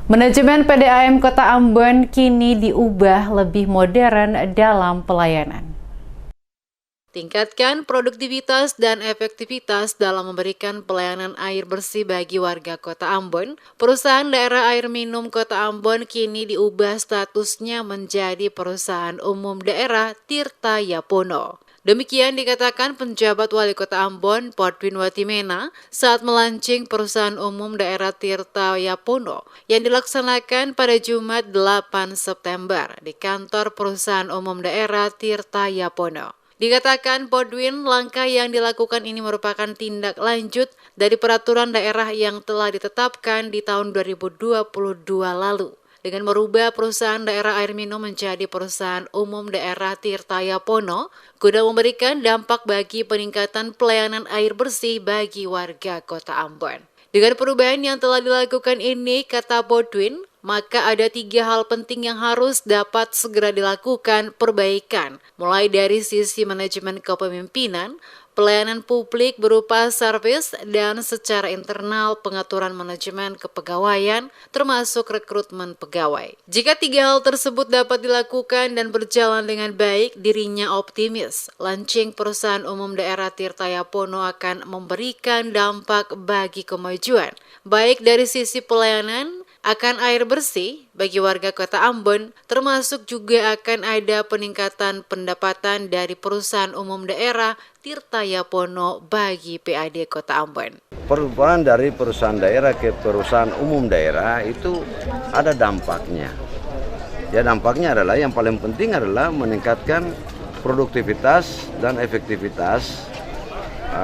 Manajemen PDAM Kota Ambon kini diubah lebih modern dalam pelayanan. Tingkatkan produktivitas dan efektivitas dalam memberikan pelayanan air bersih bagi warga Kota Ambon. Perusahaan daerah air minum Kota Ambon kini diubah statusnya menjadi perusahaan umum daerah Tirta Yapono. Demikian dikatakan penjabat Wali Kota Ambon, Podwin Watimena, saat melaunching perusahaan umum daerah Tirta Yapono yang dilaksanakan pada Jumat 8 September di kantor perusahaan umum daerah Tirta Yapono. Dikatakan Podwin, langkah yang dilakukan ini merupakan tindak lanjut dari peraturan daerah yang telah ditetapkan di tahun 2022 lalu. Dengan merubah perusahaan daerah air minum menjadi perusahaan umum daerah Tirta Yapono, guna memberikan dampak bagi peningkatan pelayanan air bersih bagi warga Kota Ambon. Dengan perubahan yang telah dilakukan ini, kata Podwin, maka ada 3 hal penting yang harus dapat segera dilakukan perbaikan, mulai dari sisi manajemen kepemimpinan, pelayanan publik berupa servis, dan secara internal pengaturan manajemen kepegawaian termasuk rekrutmen pegawai. Jika 3 hal tersebut dapat dilakukan dan berjalan dengan baik, dirinya optimis launching perusahaan umum daerah Tirta Yapono akan memberikan dampak bagi kemajuan, baik dari sisi pelayanan akan air bersih bagi warga Kota Ambon, termasuk juga akan ada peningkatan pendapatan dari perusahaan umum daerah Tirta Yapono bagi PAD Kota Ambon. Perubahan dari perusahaan daerah ke perusahaan umum daerah itu ada dampaknya. Ya, dampaknya adalah yang paling penting adalah meningkatkan produktivitas dan efektivitas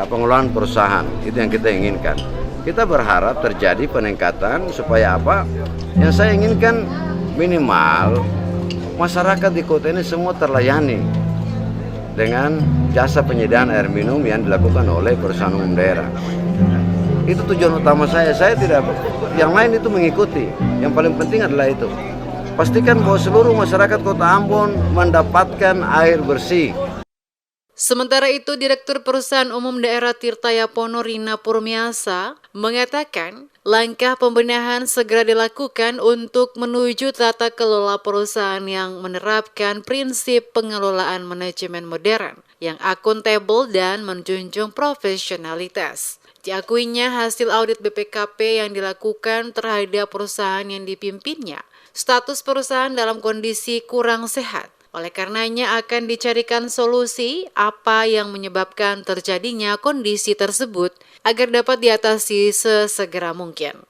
pengelolaan perusahaan. Itu yang kita inginkan. Kita berharap terjadi peningkatan supaya apa? Yang saya inginkan minimal masyarakat di kota ini semua terlayani dengan jasa penyediaan air minum yang dilakukan oleh perusahaan umum daerah. Itu tujuan utama saya. Saya tidak, yang lain itu mengikuti. Yang paling penting adalah itu. Pastikan bahwa seluruh masyarakat Kota Ambon mendapatkan air bersih. Sementara itu, Direktur Perusahaan Umum Daerah Tirta Yapono Rina Purmiasa mengatakan langkah pembenahan segera dilakukan untuk menuju tata kelola perusahaan yang menerapkan prinsip pengelolaan manajemen modern yang akuntabel dan menjunjung profesionalitas. Diakuinya hasil audit BPKP yang dilakukan terhadap perusahaan yang dipimpinnya, status perusahaan dalam kondisi kurang sehat. Oleh karenanya akan dicarikan solusi apa yang menyebabkan terjadinya kondisi tersebut agar dapat diatasi sesegera mungkin.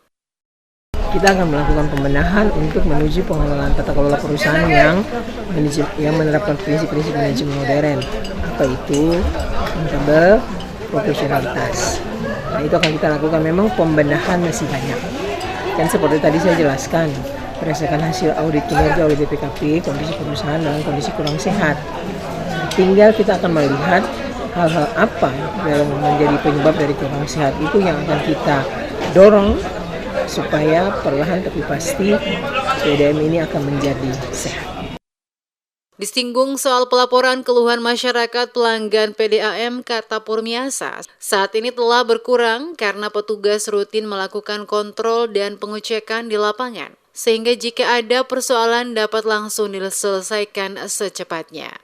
Kita akan melakukan pembenahan untuk menuju pengelolaan tata kelola perusahaan yang menerapkan prinsip-prinsip manajemen modern. Apa itu? Akuntabel, profesionalitas. Nah, itu akan kita lakukan. Memang pembenahan masih banyak. Kan seperti tadi saya jelaskan, berdasarkan hasil audit kinerja oleh BPKP, kondisi perusahaan dalam kondisi kurang sehat. Tinggal kita akan melihat hal-hal apa yang menjadi penyebab dari kurang sehat itu yang akan kita dorong supaya perlahan tapi pasti PDAM ini akan menjadi sehat. Disinggung soal pelaporan keluhan masyarakat pelanggan PDAM, kata Purmiasa, saat ini telah berkurang karena petugas rutin melakukan kontrol dan pengecekan di lapangan, sehingga jika ada persoalan dapat langsung diselesaikan secepatnya.